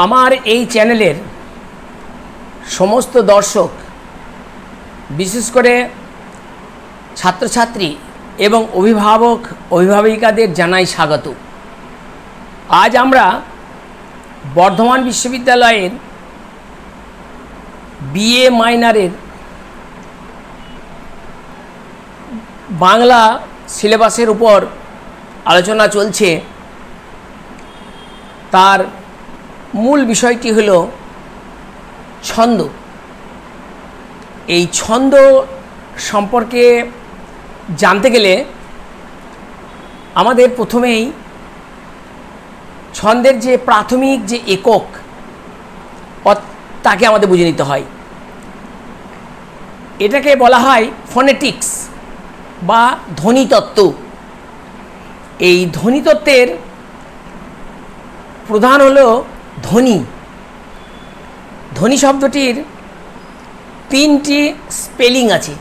আমার এই চ্যানেলের সমস্ত দর্শক, বিশেষ করে ছাত্রছাত্রী এবং অভিভাবক অভিভাবিকাদের জানাই স্বাগত। আজ আমরা বর্ধমান বিশ্ববিদ্যালয়ের বিএ মাইনরের বাংলা সিলেবাসের উপর আলোচনা চলছে। তার মূল বিষয়টি হলো ছন্দ। এই ছন্দ সম্পর্কে জানতে গেলে আমাদের প্রথমেই ছন্দের যে প্রাথমিক যে একক তাকে আমাদের বুঝে নিতে হয়। এটাকে বলা হয় ফনেটিক্স বা ধ্বনিতত্ত্ব। এই ধ্বনিতত্ত্বের প্রধান হলো ধ্বনি। ধ্বনি শব্দটির তিনটি স্পেলিং আছে।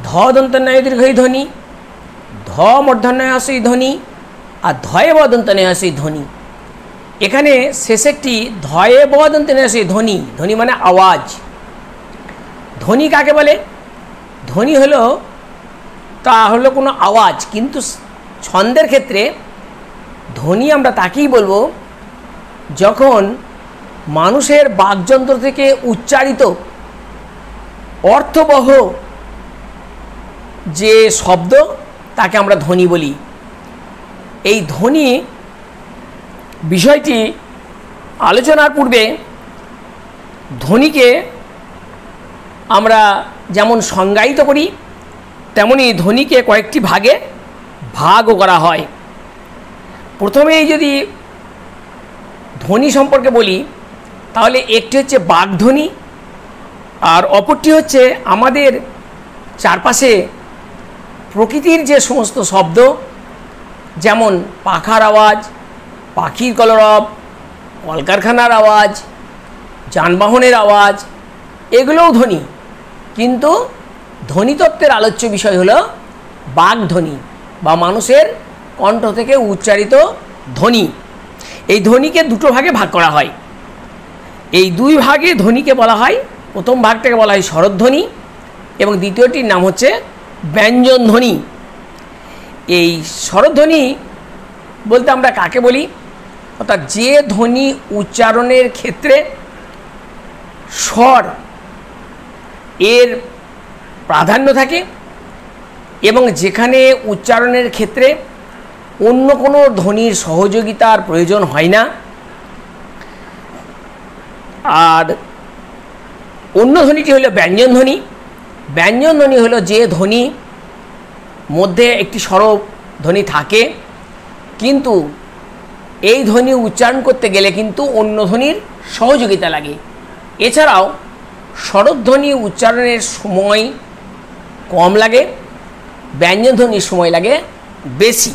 ধ দন্তন্বয় দীর্ঘই ধ্বনি, ধ মূর্ধন্যয় হ্রস্বই ধ্বনি আর ধয়ে ব দন্তন্বয় হ্রস্বই ধ্বনি। এখানে শেষেরটি ধয়ে ব দন্তন্বয় হ্রস্বই ধ্বনি। ধ্বনি মানে আওয়াজ। ধ্বনি কাকে বলে? ধ্বনি হলো কোনো আওয়াজ, কিন্তু ছন্দের ক্ষেত্রে ধ্বনি আমরা তাকেই বলবো যখন মানুষের বাকযন্ত্র থেকে উচ্চারিত অর্থবহ যে শব্দ তাকে আমরা ধ্বনি বলি। এই ধ্বনি বিষয়টি আলোচনার পূর্বে ধ্বনিকে আমরা যেমন সংজ্ঞায়িত করি, তেমনি ধ্বনিকে কয়েকটি ভাগে ভাগও করা হয়। প্রথমেই যদি ধ্বনি সম্পর্কে বলি, তাহলে একটি হচ্ছে বাকধ্বনি আর অপরটি হচ্ছে আমাদের চারপাশে প্রকৃতির যে সমস্ত শব্দ, যেমন পাখার আওয়াজ, পাখির কলরব, কলকারখানার আওয়াজ, যানবাহনের আওয়াজ, এগুলোও ধ্বনি। কিন্তু ধ্বনিতত্ত্বের আলোচ্য বিষয় হলো বাকধ্বনি বা মানুষের কণ্ঠ থেকে উচ্চারিত ধ্বনি। এই ধ্বনিকে দুটো ভাগে ভাগ করা হয়। এই দুই ভাগে ধ্বনিকে বলা হয়, প্রথম ভাগটাকে বলা হয় স্বরধ্বনি এবং দ্বিতীয়টির নাম হচ্ছে ব্যঞ্জন ধ্বনি। এই স্বরধ্বনি বলতে আমরা কাকে বলি? অর্থাৎ যে ধ্বনি উচ্চারণের ক্ষেত্রে স্বর এর প্রাধান্য থাকে এবং যেখানে উচ্চারণের ক্ষেত্রে অন্য কোনো ধ্বনির সহযোগিতার প্রয়োজন হয় না। আর অন্য ধ্বনিটি হলো ব্যঞ্জন ধ্বনি। ব্যঞ্জন ধ্বনি হলো যে ধ্বনি মধ্যে একটি স্বরধ্বনি ধ্বনি থাকে, কিন্তু এই ধ্বনি উচ্চারণ করতে গেলে কিন্তু অন্য ধ্বনির সহযোগিতা লাগে। এছাড়াও স্বরধ্বনি উচ্চারণের সময় কম লাগে, ব্যঞ্জন ধ্বনির সময় লাগে বেশি।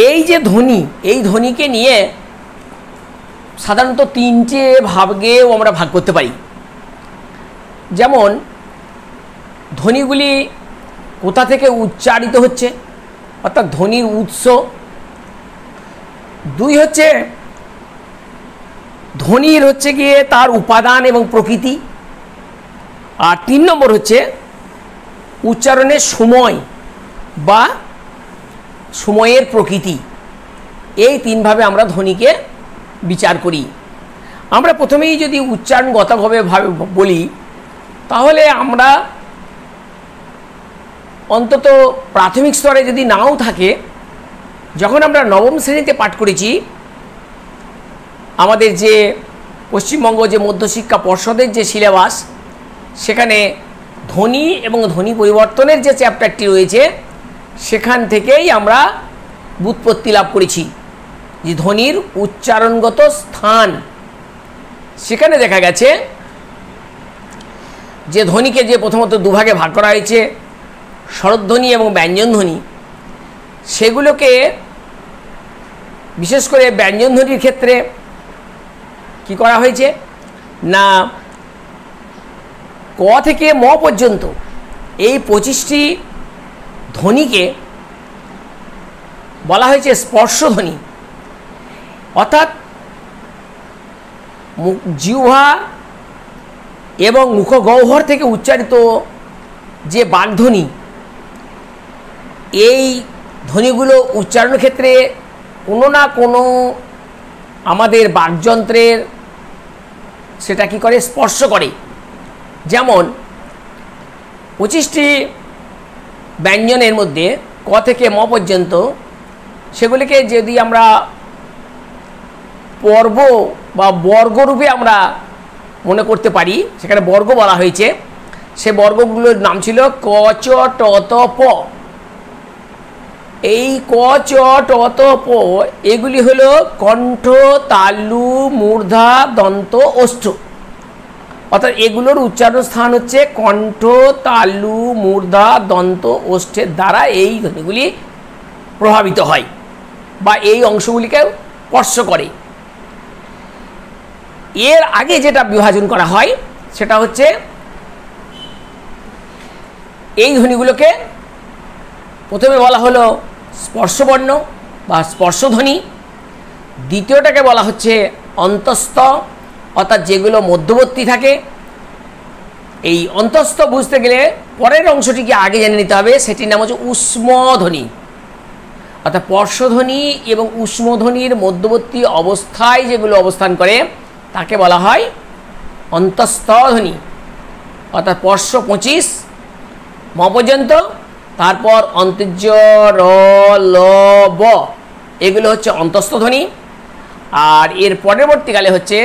এই যে ধ্বনি, এই ধ্বনিকে নিয়ে সাধারণত তিনটে ভাগেও আমরা ভাগ করতে পারি। যেমন ধ্বনিগুলি কোথা থেকে উচ্চারিত হচ্ছে, অর্থাৎ ধ্বনির উৎস। দুই হচ্ছে ধ্বনির হচ্ছে গিয়ে তার উপাদান এবং প্রকৃতি। আর তিন নম্বর হচ্ছে উচ্চারণের সময় বা সময়ের প্রকৃতি। এই তিনভাবে আমরা ধ্বনিকে বিচার করি। আমরা প্রথমেই যদি উচ্চারণগতভাবে বলি, তাহলে আমরা অন্তত প্রাথমিক স্তরে যদি নাও থাকে, যখন আমরা নবম শ্রেণীতে পাঠ করেছি, আমাদের যে পশ্চিমবঙ্গ যে মধ্যশিক্ষা পর্ষদের যে সিলেবাস, সেখানে ধ্বনি এবং ধ্বনি পরিবর্তনের যে চ্যাপ্টারটি রয়েছে, সেখান থেকেই আমরা ব্যুৎপত্তি লাভ করেছি যে ধ্বনির উচ্চারণগত স্থান। সেখানে দেখা গেছে যে ধ্বনিকে যে প্রথমত দুভাগে ভাগ করা হয়েছে, স্বরধ্বনি এবং ব্যঞ্জন ধ্বনি। সেগুলোকে বিশেষ করে ব্যঞ্জন ধ্বনির ক্ষেত্রে কি করা হয়েছে না, ক থেকে ম পর্যন্ত এই 25টি ধ্বনিকে বলা হয়েছে স্পর্শধ্বনি। অর্থাৎ জিহ্বা এবং মুখগহ্বর থেকে উচ্চারিত যে বাগধ্বনি, এই ধ্বনিগুলো উচ্চারণের ক্ষেত্রে কোনো না কোনো আমাদের বাকযন্ত্রের সেটা কি করে, স্পর্শ করে। যেমন 25টি ব্যঞ্জনের মধ্যে ক থেকে ম পর্যন্ত, সেগুলিকে যদি আমরা পর্ব বা বর্গরূপে আমরা মনে করতে পারি, সেখানে বর্গ বলা হয়েছে, সে বর্গগুলোর নাম ছিল ক চ ট ত প। এই ক চ ট ত প এগুলি হলো কণ্ঠ, তালু, মূর্ধা, দন্ত, ওষ্ঠ। অর্থাৎ এগুলোর উচ্চারণ স্থান হচ্ছে কণ্ঠ, তালু, মূর্ধা, দন্ত, ওষ্ঠের দ্বারা এই ধ্বনিগুলি প্রভাবিত হয় বা এই অংশগুলিকে স্পর্শ করে। এর আগে যেটা বিভাজন করা হয় সেটা হচ্ছে এই ধ্বনিগুলোকে প্রথমে বলা হলো স্পর্শবর্ণ বা স্পর্শধ্বনি, দ্বিতীয়টাকে বলা হচ্ছে অন্তস্থ, অর্থাৎ যেগুলো মধ্যবর্তী থাকে। এই অন্তস্থ বুঝতে গেলে পরের অংশটিকে আগে জেনে নিতে হবে, সেটির নাম হচ্ছে ঊষ্মধ্বনি। অর্থাৎ স্পর্শধ্বনি এবং ঊষ্মধ্বনির মধ্যবর্তী অবস্থায় যেগুলো অবস্থান করে তাকে বলা হয় অন্তস্থ ধ্বনি। অর্থাৎ স্পর্শ 25 ম পর্যন্ত, তারপর অন্তর্য, র, ল, ব, এগুলো হচ্ছে অন্তস্থ ধ্বনি। আর এর পরবর্তীকালে হচ্ছে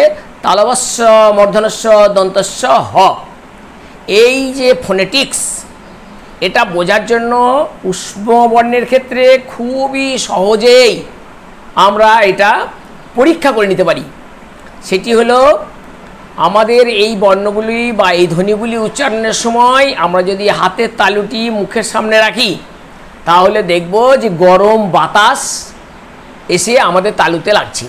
তালবস্য, মূর্ধন্যস্য, দন্তস্য, হ। এই যে ফোনেটিক্স, এটা বোঝার জন্য ঊষ্মবর্ণের ক্ষেত্রে খুবই সহজেই আমরা এটা পরীক্ষা করে নিতে পারি। সেটি হলো আমাদের এই বর্ণগুলি বা এই ধ্বনিগুলি উচ্চারণের সময় আমরা যদি হাতের তালুটি মুখের সামনে রাখি, তাহলে দেখব যে গরম বাতাস এসে আমাদের তালুতে লাগছে।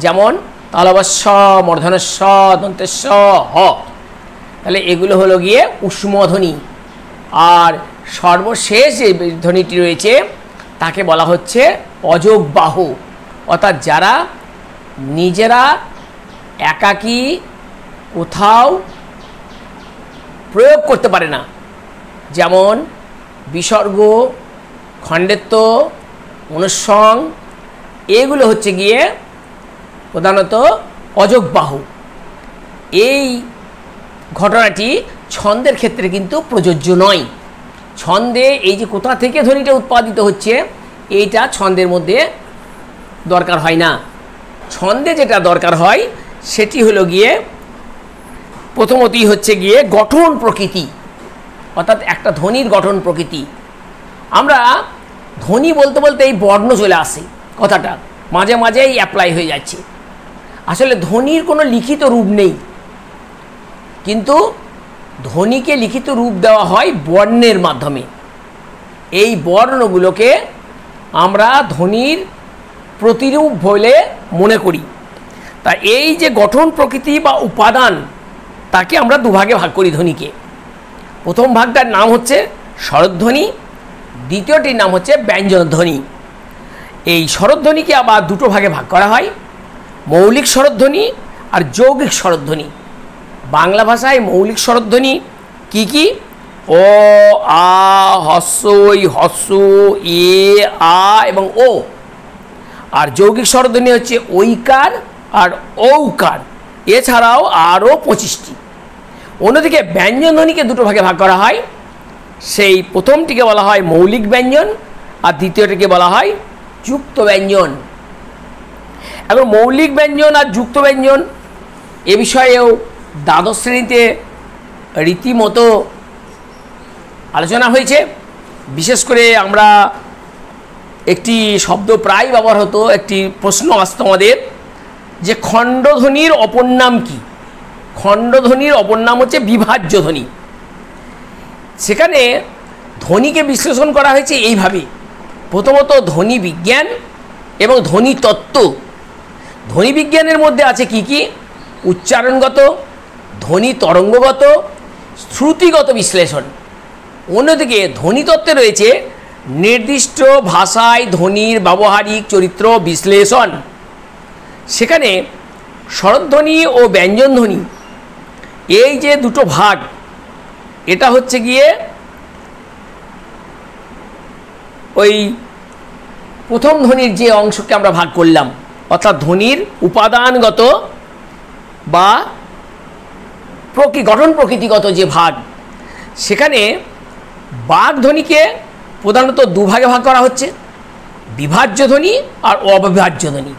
যেমন তালবস্য, মূর্ধন্যস্য, দন্তেস্য, হ। তাহলে এগুলো হলো গিয়ে ঊষ্মধ্বনি। আর সর্বশেষ যে ধ্বনিটি রয়েছে তাকে বলা হচ্ছে অযোগবাহু, অর্থাৎ যারা নিজেরা একাকী কোথাও প্রয়োগ করতে পারে না, যেমন বিসর্গ, খণ্ডেত্ব, অনুস্বং, এগুলো হচ্ছে গিয়ে প্রধানত অযোগবাহু। এই ঘটনাটি ছন্দের ক্ষেত্রে কিন্তু প্রযোজ্য নয়। ছন্দে এই যে কোথা থেকে ধ্বনিটা উৎপাদিত হচ্ছে এইটা ছন্দের মধ্যে দরকার হয় না। ছন্দে যেটা দরকার হয় সেটি হলো গিয়ে প্রথমতই হচ্ছে গিয়ে গঠন প্রকৃতি, অর্থাৎ একটা ধ্বনির গঠন প্রকৃতি। আমরা ধ্বনি বলতে বলতে এই বর্ণ চলে আসে, কথাটা মাঝে মাঝেই অ্যাপ্লাই হয়ে যাচ্ছে। আসলে ধ্বনির কোনো লিখিত রূপ নেই, কিন্তু ধ্বনিকে লিখিত রূপ দেওয়া হয় বর্ণের মাধ্যমে। এই বর্ণগুলোকে আমরা ধ্বনির প্রতিরূপ বলে মনে করি। তা এই যে গঠন প্রকৃতি বা উপাদান, তাকে আমরা দুভাগে ভাগ করি ধ্বনিকে। প্রথম ভাগটার নাম হচ্ছে স্বরধ্বনি, দ্বিতীয়টির নাম হচ্ছে ব্যঞ্জনধ্বনি। এই স্বরধ্বনিকে আবার দুটো ভাগে ভাগ করা হয়, মৌলিক স্বরধ্বনি আর যৌগিক স্বরধ্বনি। বাংলা ভাষায় মৌলিক স্বরধ্বনি কি কি? অ, আ, হস্র, ই, হস্র, এ, আ এবং ও। আর যৌগিক স্বরধ্বনি হচ্ছে ঐকার আর ঔকার, এছাড়াও আরও 25টি। অন্যদিকে ব্যঞ্জনধ্বনিকে দুটো ভাগে ভাগ করা হয়, সেই প্রথমটিকে বলা হয় মৌলিক ব্যঞ্জন আর দ্বিতীয়টিকে বলা হয় যুক্ত ব্যঞ্জন। এখন মৌলিক ব্যঞ্জন আর যুক্ত ব্যঞ্জন এ বিষয়েও দ্বাদশ শ্রেণীতে রীতিমতো আলোচনা হয়েছে। বিশেষ করে আমরা একটি শব্দ প্রায় ব্যবহার হতো, একটি প্রশ্ন আসতো আমাদের যে খণ্ডধ্বনির অপর নাম কি? খণ্ডধ্বনির অপর নাম হচ্ছে বিভাজ্য ধ্বনি। সেখানে ধ্বনিকে বিশ্লেষণ করা হয়েছে এইভাবে। প্রথমত ধ্বনি বিজ্ঞান এবং ধ্বনি তত্ত্ব। ধ্বনি বিজ্ঞানের মধ্যে আছে কি কি? উচ্চারণগত, ধ্বনি তরঙ্গগত, শ্রুতিগত বিশ্লেষণ। অন্যদিকে ধ্বনিতত্ত্বে রয়েছে নির্দিষ্ট ভাষায় ধ্বনির ব্যবহারিক চরিত্র বিশ্লেষণ। সেখানে স্বরধ্বনি ও ব্যঞ্জনধ্বনি এই যে দুটো ভাগ, এটা হচ্ছে গিয়ে ওই প্রথম ধ্বনির যে অংশকে আমরা ভাগ করলাম, অর্থাৎ ধ্বনির উপাদানগত বা গঠন প্রকৃতিগত যে ভাগ, সেখানে বাক ধ্বনিকে প্রধানত দুভাগে ভাগ করা হচ্ছে, বিভাজ্য ধ্বনি আর অবিভাজ্য ধ্বনি।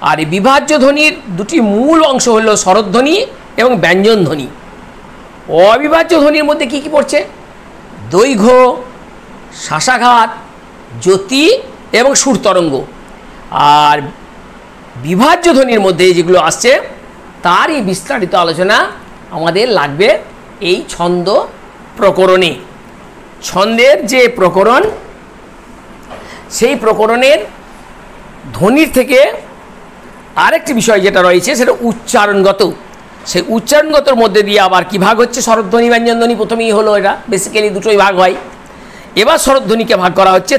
আর এই বিভাজ্য ধ্বনির দুটি মূল অংশ হলো স্বরধ্বনি এবং ব্যঞ্জন ধ্বনি। অবিভাজ্য ধ্বনির মধ্যে কি কি পড়ছে? দৈঘ্য, শ্বাসাঘাত, জ্যোতি এবং সুর তরঙ্গ। আর বিভাজ্য ধ্বনির মধ্যে যেগুলো আসছে তারই বিস্তারিত আলোচনা আমাদের লাগবে এই ছন্দ প্রকরণে। ছন্দের যে প্রকরণ, সেই প্রকরণের ধ্বনির থেকে আরেকটি বিষয় যেটা রয়েছে সেটা উচ্চারণগত। সেই উচ্চারণগতর মধ্যে দিয়ে আবার কী ভাগ হচ্ছে? স্বরধ্বনি, ব্যঞ্জনধ্বনি প্রথমেই হলো, এটা বেসিক্যালি দুটোই ভাগ হয়। এবার স্বরধ্বনিকে ভাগ করা হচ্ছে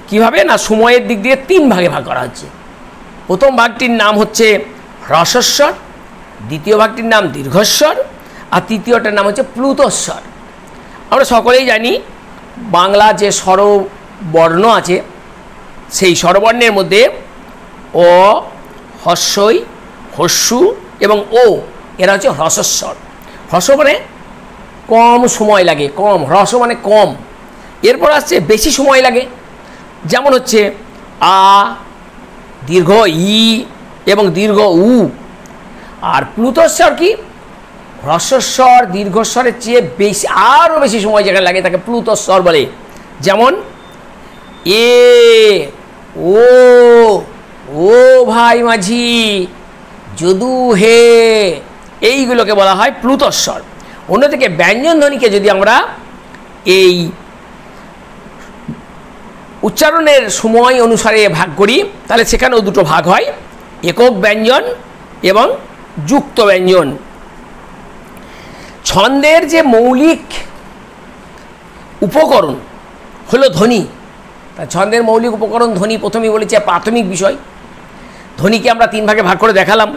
কীভাবে না, সময়ের দিক দিয়ে 3 ভাগে ভাগ করা হচ্ছে। প্রথম ভাগটির নাম হচ্ছে হ্রস্বস্বর, দ্বিতীয় ভাগটির নাম দীর্ঘস্বর, আর তৃতীয়টার নাম হচ্ছে প্লুতস্বর। আমরা সকলেই জানি বাংলা যে স্বরবর্ণ আছে, সেই স্বরবর্ণের মধ্যে অ, হস্যই, হস্যু এবং ও, এরা হচ্ছে হ্রস্বস্বর। হ্রস্ব মানে কম সময় লাগে, কম। হ্রস্ব মানে কম। এরপর আসছে বেশি সময় লাগে, যেমন হচ্ছে আ, দীর্ঘ ই এবং দীর্ঘ উ। আর প্লুতস্বর কি? হ্রস্বস্বর দীর্ঘস্বরের চেয়ে বেশি, আরও বেশি সময় যেখানে লাগে তাকে প্লুতস্বর বলে। যেমন এ, ও, ও ভাই মাঝি, যদু হে, এইগুলোকে বলা হয় প্লুতস্বর। অন্যদিকে ব্যঞ্জন ধ্বনিকে যদি আমরা এই উচ্চারণের সময় অনুসারে ভাগ করি, তাহলে সেখানেও দুটো ভাগ হয়, একক ব্যঞ্জন এবং যুক্ত ব্যঞ্জন। ছন্দের যে মৌলিক উপকরণ হলো ধ্বনি। তা ছন্দের মৌলিক উপকরণ ধ্বনি, প্রথমেই বলেছি প্রাথমিক বিষয়। ধ্বনিকে আমরা 3 ভাগে ভাগ করে দেখালাম।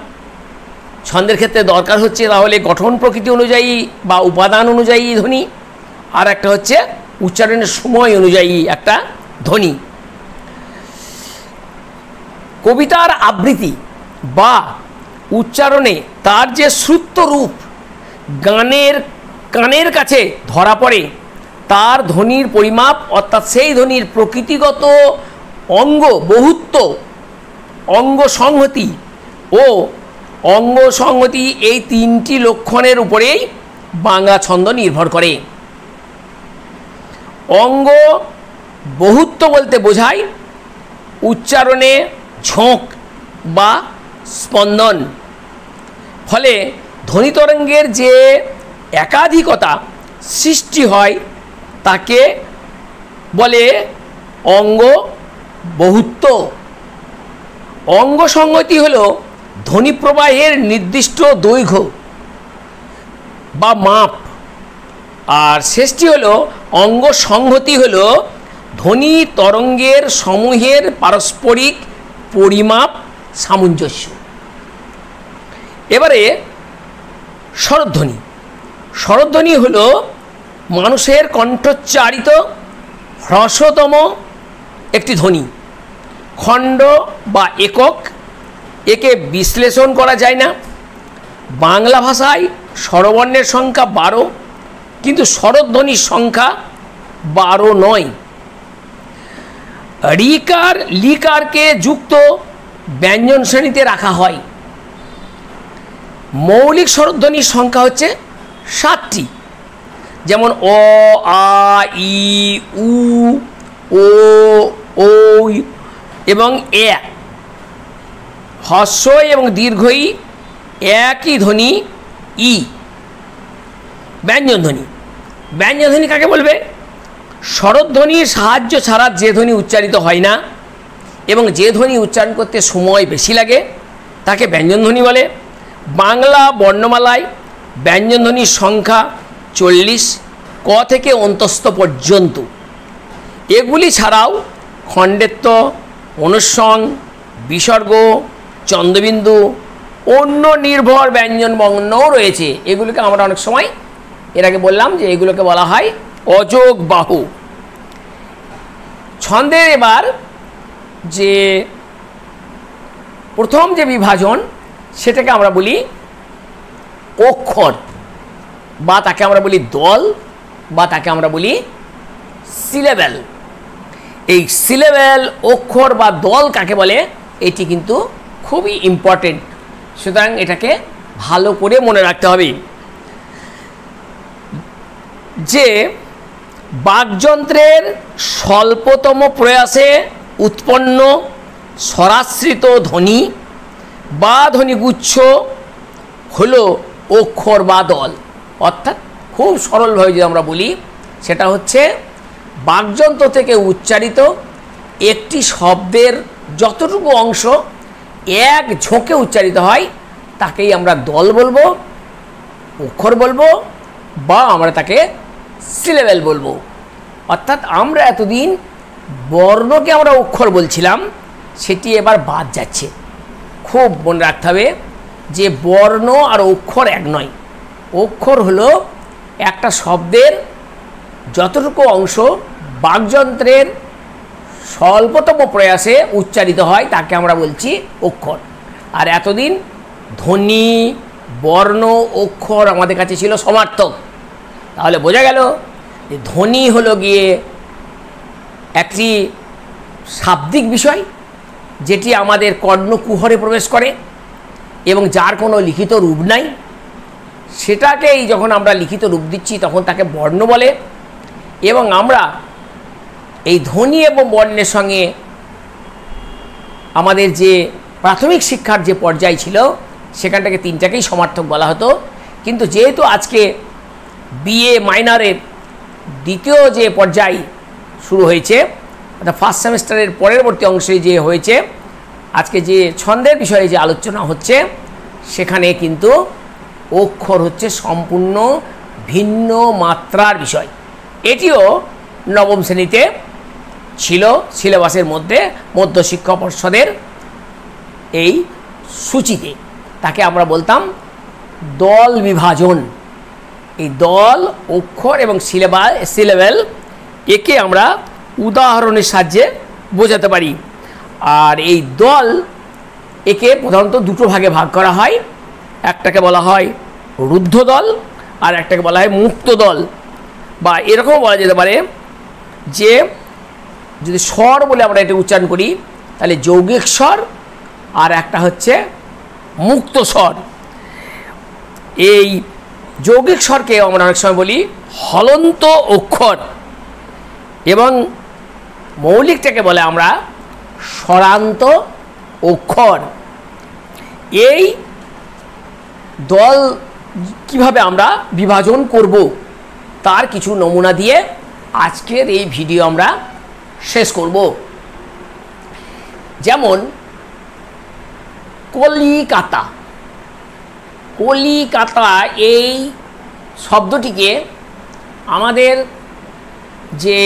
ছন্দের ক্ষেত্রে দরকার হচ্ছে তাহলে গঠন প্রকৃতি অনুযায়ী বা উপাদান অনুযায়ী ধ্বনি, আর একটা হচ্ছে উচ্চারণের সময় অনুযায়ী একটা ধ্বনি। কবিতার আবৃত্তি বা উচ্চারণে তার যে শ্রুত রূপ কানের কাছে ধরা পড়ে, তার ধ্বনির পরিমাপ, অর্থাৎ সেই ধ্বনির প্রকৃতিগত অঙ্গ বহুত্ব, অঙ্গ সংহতি ও অঙ্গ সংহতি, এই 3টি লক্ষণের উপরেই বাংলা ছন্দ নির্ভর করে। অঙ্গ বহুত্ব বলতে বোঝায় উচ্চারণে ঝোঁক বা স্পন্দন। ফলে ধ্বনি তরঙ্গের যে একাধিকতা সৃষ্টি হয় তাকে বলে অঙ্গ বহুত্ব। অঙ্গ সংহতি হলো ধ্বনি প্রবাহের নির্দিষ্ট দৈর্ঘ্য বা মাপ, আর শেষটি হলো অঙ্গ সংহতি হলো ধ্বনি তরঙ্গের সমূহের পারস্পরিক পরিমাপ সামঞ্জস্য। এবারে স্বরধ্বনি। স্বরধ্বনি হলো মানুষের কণ্ঠোচ্চারিত হ্রস্বতম একটি ধ্বনি, খণ্ড বা একক। একে বিশ্লেষণ করা যায় না। বাংলা ভাষায় স্বরবর্ণের সংখ্যা 12, কিন্তু স্বরধ্বনির সংখ্যা 12 নয়। রিকার লিকারকে যুক্ত ব্যঞ্জন শ্রেণীতে রাখা হয়। মৌলিক স্বরধ্বনির সংখ্যা হচ্ছে 7টি, যেমন অ, আ, ই, উ, ও, ঐ এবং এ। হ্রস্ব এবং দীর্ঘই একই ধ্বনি ই। ব্যঞ্জন ধ্বনি। ব্যঞ্জন ধ্বনি কাকে বলবে? স্বরধ্বনির সাহায্য ছাড়া যে ধ্বনি উচ্চারিত হয় না এবং যে ধ্বনি উচ্চারণ করতে সময় বেশি লাগে তাকে ব্যঞ্জন ধ্বনি বলে। বাংলা বর্ণমালায় ব্যঞ্জন ধ্বনির সংখ্যা 40, ক থেকে অন্তস্থ পর্যন্ত। এগুলি ছাড়াও খণ্ডেত্ব, অনুস্বং, বিসর্গ, চন্দ্রবিন্দু, অন্য নির্ভর ব্যঞ্জন বর্ণও রয়েছে। এগুলোকে আমরা অনেক সময় এর আগে বললাম যে এগুলোকে বলা হয় অযোগ বাহু। ছন্দের এবার যে প্রথম যে বিভাজন সেটাকে আমরা বলি অক্ষর, বা তাকে আমরা বলি দল, বা তাকে আমরা বলি সিলেবেল। এই সিলেবেল, অক্ষর বা দল কাকে বলে এটি কিন্তু খুবই ইম্পর্টেন্ট, সুতরাং এটাকে ভালো করে মনে রাখতে হবে যে বাকযন্ত্রের স্বল্পতম প্রয়াসে উৎপন্ন স্বরাশ্রিত ধ্বনি বা ধ্বনিগুচ্ছ হলো অক্ষর বা দল। অর্থাৎ খুব সরলভাবে যদি আমরা বলি সেটা হচ্ছে বাকযন্ত্র থেকে উচ্চারিত একটি শব্দের যতটুকু অংশ এক ঝোঁকে উচ্চারিত হয় তাকেই আমরা দল বলবো, অক্ষর বলবো, বা আমরা তাকে সিলেবেল বলবো। অর্থাৎ আমরা এতদিন বর্ণকে আমরা অক্ষর বলছিলাম, সেটি এবার বাদ যাচ্ছে। খুব মনে রাখতে হবে যে বর্ণ আর অক্ষর এক নয়। অক্ষর হলো একটা শব্দের যতটুকু অংশ বাকযন্ত্রের স্বল্পতম প্রয়াসে উচ্চারিত হয় তাকে আমরা বলছি অক্ষর। আর এতদিন ধ্বনি, বর্ণ, অক্ষর আমাদের কাছে ছিল সমার্থক। তাহলে বোঝা গেল যে ধ্বনি হলো গিয়ে একটি শাব্দিক বিষয় যেটি আমাদের কর্ণকুহরে প্রবেশ করে এবং যার কোনো লিখিত রূপ নাই। সেটাকেই যখন আমরা লিখিত রূপ দিচ্ছি তখন তাকে বর্ণ বলে। এবং আমরা এই ধ্বনি এবং বর্ণের সঙ্গে আমাদের যে প্রাথমিক শিক্ষার যে পর্যায় ছিল সেখানটাকে তিনটাকেই সমার্থক বলা হতো। কিন্তু যেহেতু আজকে বিএ মাইনরের দ্বিতীয় যে পর্যায় শুরু হয়েছে, অর্থাৎ ফার্স্ট সেমিস্টারের পরবর্তী অংশে যে হয়েছে, আজকে যে ছন্দের বিষয়ে যে আলোচনা হচ্ছে সেখানে কিন্তু অক্ষর হচ্ছে সম্পূর্ণ ভিন্ন মাত্রার বিষয়। এটিও নবম শ্রেণীতে ছিল সিলেবাসের মধ্যে, মধ্যশিক্ষা পর্ষদের এই সূচিতে। তাকে আমরা বলতাম দল বিভাজন। এই দল, অক্ষর এবং সিলেবেল একে আমরা উদাহরণের সাহায্যে বোঝাতে পারি। আর এই দল একে প্রধানত দুটো ভাগে ভাগ করা হয়। একটাকে বলা হয় রুদ্ধ দল আর একটাকে বলা হয় মুক্ত দল, বা এরকম বলা যেতে পারে যে যদি স্বর বলে আমরা এটা উচ্চারণ করি তাহলে যৌগিক স্বর আর একটা হচ্ছে মুক্ত স্বর। এই যৌগিক স্বরকে আমরা অনেক সময় বলি হলন্ত অক্ষর এবং মৌলিকটাকে বলে আমরা স্বরান্ত অক্ষর। এই দল কিভাবে আমরা বিভাজন করব তার কিছু নমুনা দিয়ে আজকের এই ভিডিও আমরা শেষ করব। যেমন কলিকাতা। কলিকাতা এই শব্দটিকে আমাদের যে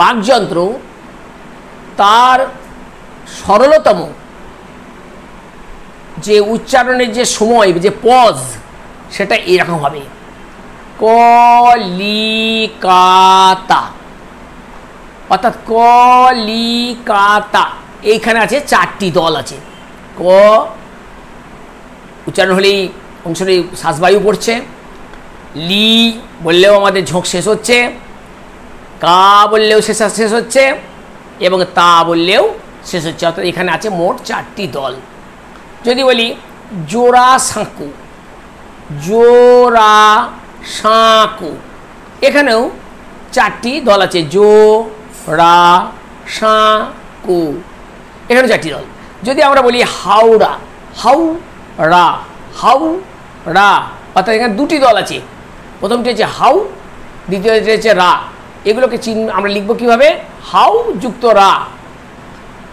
বাকযন্ত্র তার সরলতম যে উচ্চারণের যে সময়, যে পজ, সেটা এরকম হবে কলিকাতা। অর্থাৎ কলিকাতা এইখানে আছে চারটি দল আছে। ক উচ্চারণ হলেই অংশটি শ্বাসবায়ু পড়ছে, লি বললেও আমাদের ঝোঁক শেষ হচ্ছে, কা বললেও শেষ হচ্ছে এবং তা বললেও শেষ হচ্ছে। অর্থাৎ এখানে আছে মোট চারটি দল। যদি বলি জোড়া সাঁকু, জোড়া সাঁকু, এখানেও চারটি দল আছে, জো রা সাঁকু, এখানেও চারটি দল। যদি আমরা বলি হাওড়া, হাউ রা, হাউ রা, অর্থাৎ এখানে দুটি দল আছে। প্রথমটি হচ্ছে হাউ, দ্বিতীয়টি হচ্ছে রা। এগুলোকে আমরা লিখবো কীভাবে? হাউ যুক্ত রা।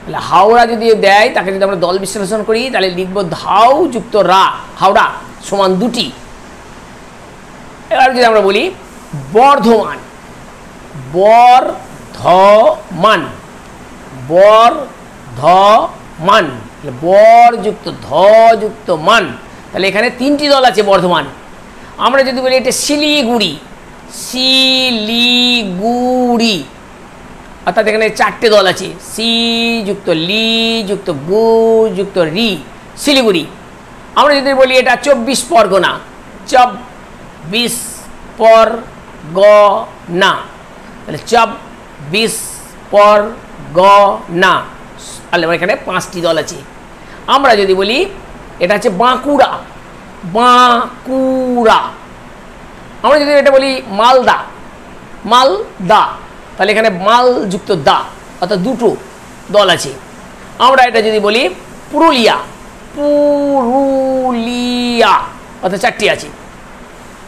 তাহলে হাওড়া যদি দেয় তাকে যদি আমরা দল বিশ্লেষণ করি তাহলে লিখবো ধাউ যুক্ত রা, হাওড়া সমান দুটি। এবার যদি আমরা বলি বর্ধমান, বর্ধমান, বর্ধমান, বর যুক্ত ধ যুক্ত মান, তাহলে এখানে 3টি দল আছে বর্ধমান। আমরা যদি বলি এটা শিলিগুড়ি, শিলিগুড়ি, অর্থাৎ এখানে 4টে দল আছে, সি যুক্ত লি যুক্ত গু যুক্ত রি, শিলিগুড়ি। আমরা যদি বলি এটা 24 পরগনা, 24 পরগনা, তাহলে 24 পরগনা, তাহলে এখানে 5টি দল আছে। আমরা যদি বলি এটা হচ্ছে বাঁকুড়া, বাঁকুড়া। আমরা যদি এটা বলি মালদা, মালদা, তাহলে এখানে মাল যুক্ত দা, অর্থাৎ 2টো দল আছে। আমরা এটা যদি বলি পুরুলিয়া, পুরুলিয়া, অর্থাৎ 4টি আছে।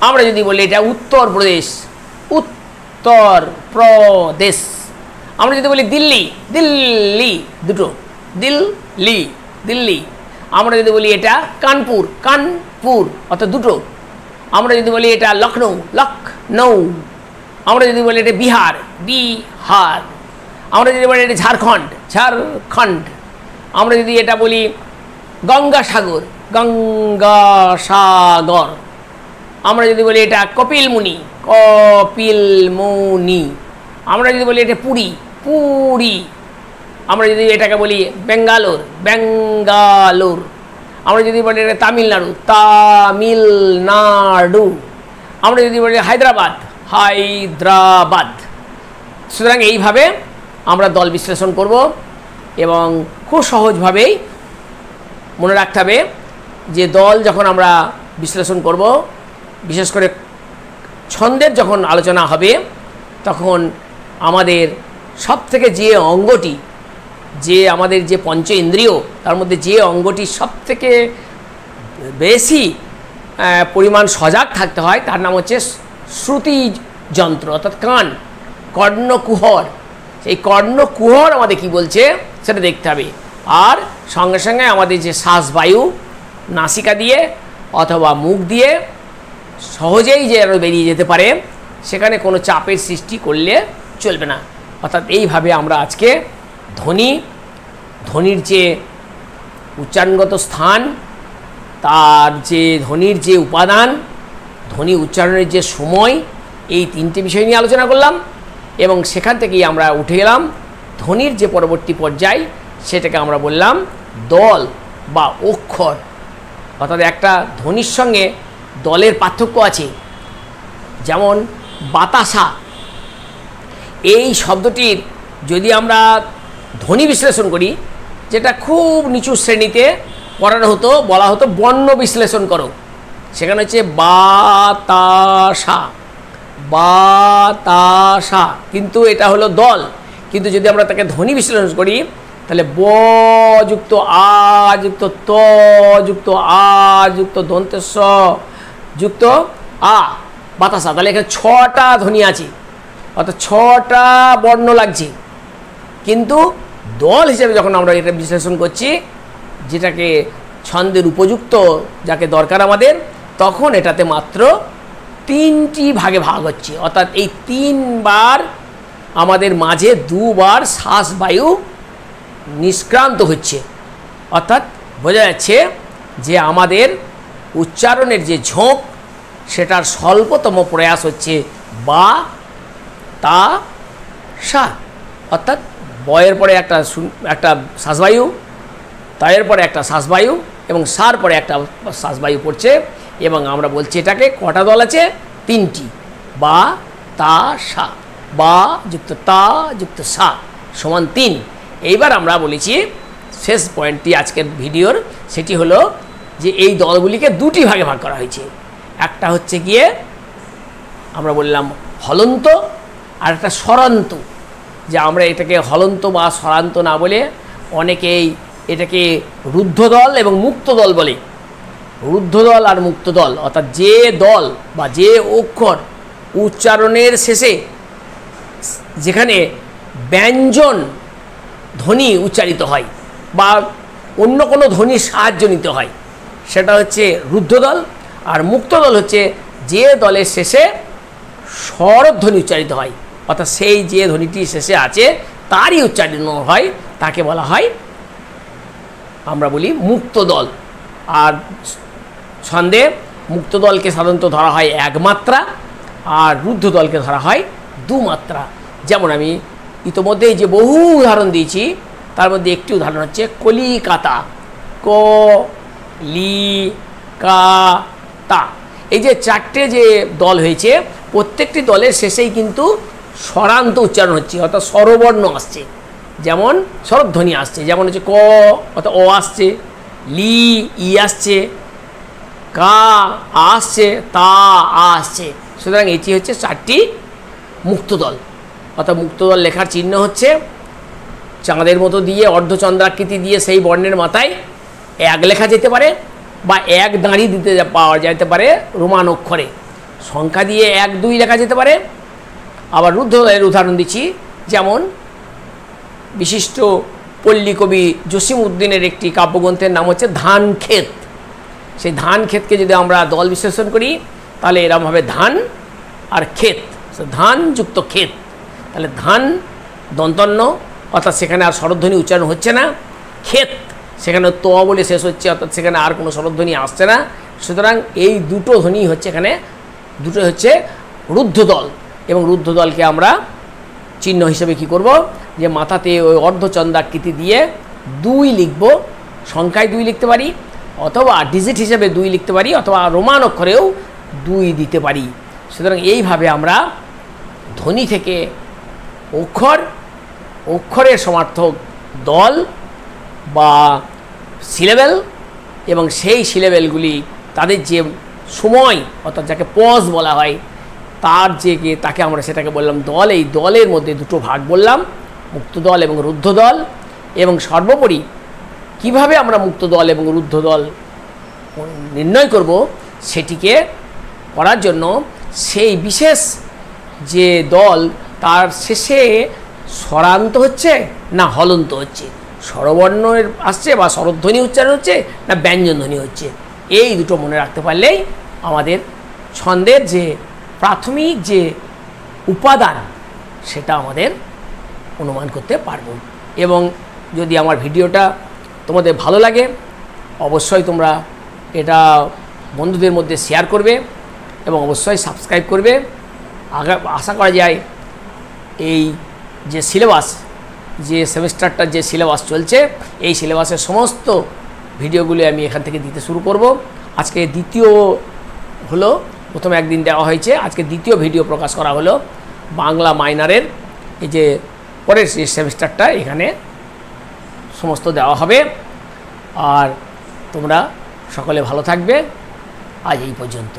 আমরা যদি বলি এটা উত্তরপ্রদেশ, উত্তরপ্রদেশ। আমরা যদি বলি দিল্লি, দিল্লি, 2টো, দিল্লি, দিল্লি। আমরা যদি বলি এটা কানপুর, কানপুর, অর্থাৎ 2টো। আমরা যদি বলি এটা লখনৌ, লখনৌ। আমরা যদি বলি এটা বিহার, বিহার। আমরা যদি বলি এটা ঝাড়খণ্ড, ঝাড়খণ্ড। আমরা যদি এটা বলি গঙ্গাসাগর, গঙ্গাসাগর। আমরা যদি বলি এটা কপিলমুনি, কপিলমুনি। আমরা যদি বলি এটা পুরী, পুরী। আমরা যদি এটাকে বলি বেঙ্গালোর, বেঙ্গালোর। আমরা যদি বলি এটা তামিলনাড়ু, তামিলনাড়ু। আমরা যদি বলি হায়দ্রাবাদ, হায়দ্রাবাদ। সুতরাং এইভাবে আমরা দল বিশ্লেষণ করব এবং খুব সহজভাবেই মনে রাখতে হবে যে দল যখন আমরা বিশ্লেষণ করব, বিশেষ করে ছন্দের যখন আলোচনা হবে, তখন আমাদের সবথেকে যে অঙ্গটি, যে আমাদের যে পঞ্চ ইন্দ্রিয়, তার মধ্যে যে অঙ্গটি সবথেকে বেশি পরিমাণ সজাগ থাকতে হয় তার নাম হচ্ছে শ্রুতি যন্ত্র, অর্থাৎ কান, কর্ণকুহর। সেই কর্ণকুহর আমাদের কি বলছে সেটা দেখতে হবে। আর সঙ্গে সঙ্গে আমাদের যে শ্বাসবায়ু নাসিকা দিয়ে অথবা মুখ দিয়ে সহজেই যে আরও বেরিয়ে যেতে পারে, সেখানে কোনো চাপের সৃষ্টি করলে চলবে না। অর্থাৎ এইভাবে আমরা আজকে ধ্বনি, ধ্বনির যে উচ্চারণগত স্থান, তার যে ধ্বনির যে উপাদান, ধ্বনি উচ্চারণের যে সময়, এই 3টে বিষয় নিয়ে আলোচনা করলাম এবং সেখান থেকেই আমরা উঠে গেলাম ধ্বনির যে পরবর্তী পর্যায়, সেটাকে আমরা বললাম দল বা অক্ষর। অর্থাৎ একটা ধ্বনির সঙ্গে দলের পার্থক্য আছে। যেমন বাতাসা, এই শব্দটির যদি আমরা ধ্বনি বিশ্লেষণ করি, যেটা খুব নিচু শ্রেণীতে পড়ানো হতো, বলা হতো বর্ণ বিশ্লেষণ করো, সেখানে হচ্ছে বাতাসা, বাতাসা, কিন্তু এটা হলো দল। কিন্তু যদি আমরা তাকে ধ্বনি বিশ্লেষণ করি, তাহলে ব যুক্ত আ যুক্ত ত যুক্ত আ যুক্ত দন্তেস যুক্ত আ, বাতাসা। তাহলে এখানে 6টা ধ্বনি আছে, অর্থাৎ 6টা বর্ণ লাগছে। কিন্তু দল হিসেবে যখন আমরা এটা বিশ্লেষণ করছি, যেটাকে ছন্দের উপযুক্ত যাকে দরকার আমাদের, তখন এটাতে মাত্র 3টি ভাগে ভাগ হচ্ছে। অর্থাৎ এই 3 বার আমাদের মাঝে 2 বার শ্বাসবায়ু নিষ্ক্রান্ত হচ্ছে। অর্থাৎ বোঝা যাচ্ছে যে আমাদের উচ্চারণের যে ঝোঁক, সেটার স্বল্পতম প্রয়াস হচ্ছে বা তা সা। অর্থাৎ বয়ের পরে একটা শ্বাসবায়ু, তায়ের পরে একটা শ্বাসবায়ু এবং সার পরে একটা শ্বাসবায়ু পড়ছে, এবং আমরা বলছি এটাকে কটা দল আছে? 3টি। বা তা সা, বা যুক্ত তা যুক্ত সা সমান 3। এইবার আমরা বলেছি শেষ পয়েন্টটি আজকের ভিডিওর, সেটি হলো যে এই দলগুলিকে 2টি ভাগে ভাগ করা হয়েছে। একটা হচ্ছে গিয়ে আমরা বললাম হলন্ত, আর একটা স্বরান্ত। যে আমরা এটাকে হলন্ত বা স্বরান্ত না বলে অনেকেই এটাকে রুদ্ধ দল এবং মুক্ত দল বলে। রুদ্ধ দল আর মুক্ত দল, অর্থাৎ যে দল বা যে অক্ষর উচ্চারণের শেষে যেখানে ব্যঞ্জন ধ্বনি উচ্চারিত হয় বা অন্য কোনো ধ্বনির সাহায্য নিতে হয়, সেটা হচ্ছে রুদ্ধ দল। আর মুক্ত দল হচ্ছে যে দলের শেষে স্বরধ্বনি উচ্চারিত হয়, অর্থাৎ সেই যে ধ্বনিটি শেষে আছে তারই উচ্চারণ হয়, তাকে বলা হয় আমরা বলি মুক্ত দল। আর ছন্দে মুক্ত দলকে সাধারণত ধরা হয় 1 মাত্রা, আর রুদ্ধ দলকে ধরা হয় 2 মাত্রা। যেমন আমি ইতোমধ্যেই যে বহু উদাহরণ দিয়েছি, তার মধ্যে একটি উদাহরণ হচ্ছে কলিকাতা, ক লি কা তা। এই যে 4টে যে দল হয়েছে, প্রত্যেকটি দলের শেষেই কিন্তু স্বরান্ত উচ্চারণ হচ্ছে, অর্থাৎ স্বরবর্ণ আসছে। যেমন স্বরধ্বনি আসছে, যেমন হচ্ছে ক অর্থাৎ অ আসছে, লি ই আসছে, কা আসছে, তা আসছে। সুতরাং এটি হচ্ছে 4টি মুক্তদল। অর্থাৎ মুক্তদল লেখার চিহ্ন হচ্ছে চাঁদের মতো দিয়ে অর্ধচন্দ্রাকৃতি দিয়ে সেই বর্ণের মাথায় 1 লেখা যেতে পারে, বা 1 দাঁড়ি দিতে পাওয়া যেতে পারে রোমান অক্ষরে। সংখ্যা দিয়ে 1 2 লেখা যেতে পারে। আবার রুদ্ধ দলের উদাহরণ দিচ্ছি, যেমন বিশিষ্ট পল্লী কবি জসিম উদ্দিনের একটি কাব্যগ্রন্থের নাম হচ্ছে ধান ক্ষেত। সেই ধান ক্ষেতকে যদি আমরা দল বিশ্লেষণ করি, তাহলে এরকম হবে ধান আর ক্ষেত, ধান যুক্ত ক্ষেত। তাহলে ধান দন্তন্য, অর্থাৎ সেখানে আর স্বরধ্বনি উচ্চারণ হচ্ছে না। ক্ষেত, সেখানে ত বলে শেষ হচ্ছে, অর্থাৎ সেখানে আর কোনো স্বরধ্বনি আসছে না। সুতরাং এই দুটো ধ্বনি হচ্ছে এখানে, দুটো হচ্ছে রুদ্ধ দল। এবং রুদ্ধ দলকে আমরা চিহ্ন হিসেবে কি করব, যে মাথাতে ওই অর্ধচন্দ্রাকৃতি দিয়ে 2 লিখব, সংখ্যায় 2 লিখতে পারি, অথবা ডিজিট হিসেবে 2 লিখতে পারি, অথবা রোমান অক্ষরেও 2 দিতে পারি। সুতরাং এইভাবে আমরা ধ্বনি থেকে অক্ষর, অক্ষরের সমার্থক দল বা সিলেবেল, এবং সেই সিলেবেলগুলি তাদের যে সময়, অর্থাৎ যাকে পজ বলা হয়, তার যে তাকে আমরা সেটাকে বললাম দল। এই দলের মধ্যে 2টো ভাগ বললাম, মুক্ত দল এবং রুদ্ধ দল। এবং সর্বোপরি কিভাবে আমরা মুক্ত দল এবং রুদ্ধ দল নির্ণয় করব, সেটিকে করার জন্য সেই বিশেষ যে দল, তার শেষে স্বরান্ত হচ্ছে না হলন্ত হচ্ছে, স্বরবর্ণের আসছে বা স্বরধ্বনি উচ্চারণ হচ্ছে না ব্যঞ্জনধ্বনি হচ্ছে, এই দুটো মনে রাখতে পারলেই আমাদের ছন্দের যে প্রাথমিক যে উপাদান, সেটা আমাদের অনুমান করতে পারব। এবং যদি আমার ভিডিওটা তোমাদের ভালো লাগে, অবশ্যই তোমরা এটা বন্ধুদের মধ্যে শেয়ার করবে এবং অবশ্যই সাবস্ক্রাইব করবে। আশা করা যায় এই যে সিলেবাস, যে সেমিস্টারটার যে সিলেবাস চলছে, এই সিলেবাসের সমস্ত ভিডিওগুলি আমি এখান থেকে দিতে শুরু করব। আজকে দ্বিতীয় হলো, প্রথমে একদিন দেওয়া হয়েছে, আজকে দ্বিতীয় ভিডিও প্রকাশ করা হলো বাংলা মাইনারের এই যে পরের সেমিস্টারটা, এখানে সমস্ত দেওয়া হবে। আর তোমরা সকলে ভালো থাকবে। আজ এই পর্যন্ত।